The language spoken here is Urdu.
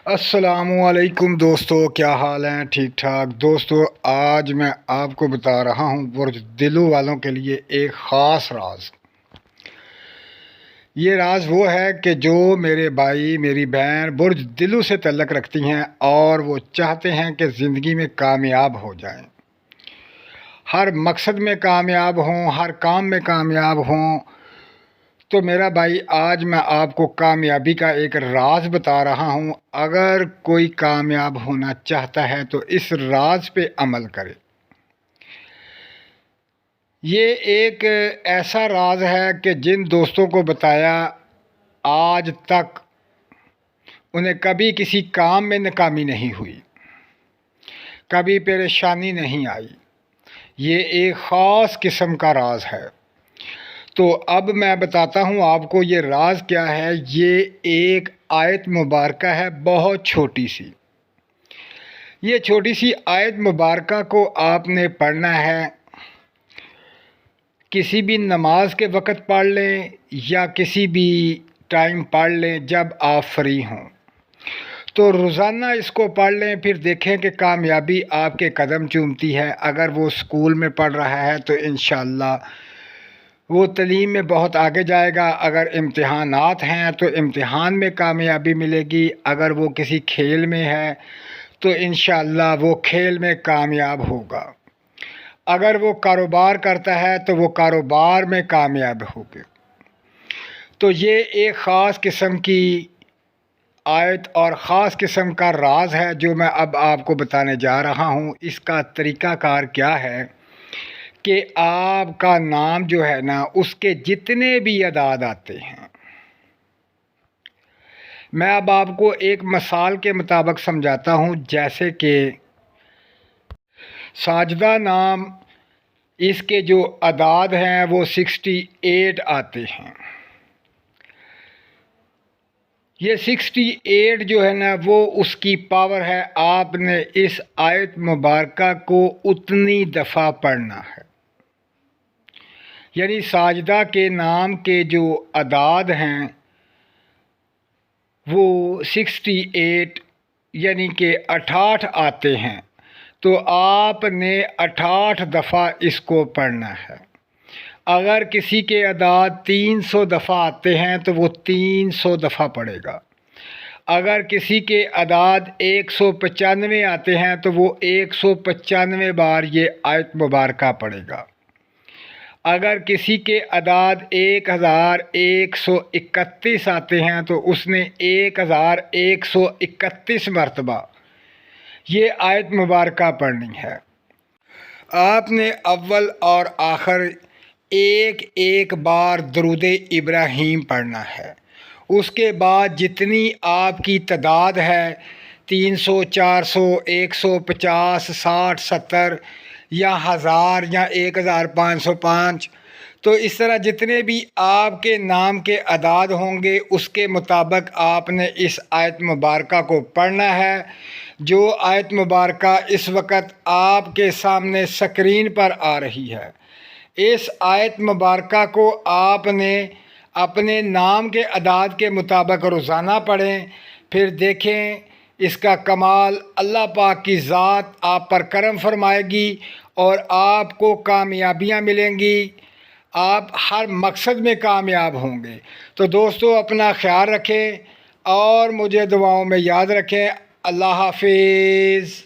السلام علیکم دوستو، کیا حال ہیں؟ ٹھیک ٹھاک دوستو، آج میں آپ کو بتا رہا ہوں برج دلو والوں کے لیے ایک خاص راز۔ یہ راز وہ ہے کہ جو میرے بھائی میری بہن برج دلو سے تعلق رکھتی ہیں اور وہ چاہتے ہیں کہ زندگی میں کامیاب ہو جائیں، ہر مقصد میں کامیاب ہوں، ہر کام میں کامیاب ہوں، تو میرا بھائی آج میں آپ کو کامیابی کا ایک راز بتا رہا ہوں۔ اگر کوئی کامیاب ہونا چاہتا ہے تو اس راز پہ عمل کرے۔ یہ ایک ایسا راز ہے کہ جن دوستوں کو بتایا آج تک انہیں کبھی کسی کام میں ناکامی نہیں ہوئی، کبھی پریشانی نہیں آئی۔ یہ ایک خاص قسم کا راز ہے۔ تو اب میں بتاتا ہوں آپ کو یہ راز کیا ہے۔ یہ ایک آیت مبارکہ ہے، بہت چھوٹی سی۔ یہ چھوٹی سی آیت مبارکہ کو آپ نے پڑھنا ہے، کسی بھی نماز کے وقت پڑھ لیں یا کسی بھی ٹائم پڑھ لیں جب آپ فری ہوں، تو روزانہ اس کو پڑھ لیں، پھر دیکھیں کہ کامیابی آپ کے قدم چومتی ہے۔ اگر وہ اسکول میں پڑھ رہا ہے تو انشاءاللہ وہ تعلیم میں بہت آگے جائے گا۔ اگر امتحانات ہیں تو امتحان میں کامیابی ملے گی۔ اگر وہ کسی کھیل میں ہے تو انشاءاللہ وہ کھیل میں کامیاب ہوگا۔ اگر وہ کاروبار کرتا ہے تو وہ کاروبار میں کامیاب ہوگا۔ تو یہ ایک خاص قسم کی آیت اور خاص قسم کا راز ہے جو میں اب آپ کو بتانے جا رہا ہوں۔ اس کا طریقہ کار کیا ہے کہ آپ کا نام جو ہے نا، اس کے جتنے بھی اعداد آتے ہیں، میں اب آپ کو ایک مثال کے مطابق سمجھاتا ہوں۔ جیسے کہ ساجدہ نام، اس کے جو اعداد ہیں وہ 68 آتے ہیں۔ یہ 68 جو ہے نا وہ اس کی پاور ہے۔ آپ نے اس آیت مبارکہ کو اتنی دفعہ پڑھنا ہے، یعنی ساجدہ کے نام کے جو اعداد ہیں وہ 68 یعنی کہ 68 آتے ہیں، تو آپ نے 68 دفعہ اس کو پڑھنا ہے۔ اگر کسی کے اعداد 300 دفعہ آتے ہیں تو وہ 300 دفعہ پڑھے گا۔ اگر کسی کے اعداد 195 آتے ہیں تو وہ 195 بار یہ آیت مبارکہ پڑھے گا۔ اگر کسی کے اعداد 1131 آتے ہیں تو اس نے 1131 مرتبہ یہ آیت مبارکہ پڑھنی ہے۔ آپ نے اول اور آخر ایک بار درود ابراہیم پڑھنا ہے۔ اس کے بعد جتنی آپ کی تعداد ہے، 300 400 150 60 70 یا 1000 یا 1505، تو اس طرح جتنے بھی آپ کے نام کے اعداد ہوں گے اس کے مطابق آپ نے اس آیت مبارکہ کو پڑھنا ہے۔ جو آیت مبارکہ اس وقت آپ کے سامنے سکرین پر آ رہی ہے، اس آیت مبارکہ کو آپ نے اپنے نام کے اعداد کے مطابق روزانہ پڑھیں، پھر دیکھیں اس کا کمال اللہ پاک کی ذات آپ پر کرم فرمائے گی اور آپ کو کامیابیاں ملیں گی، آپ ہر مقصد میں کامیاب ہوں گے۔ تو دوستو اپنا خیال رکھیں اور مجھے دعاؤں میں یاد رکھیں۔ اللہ حافظ۔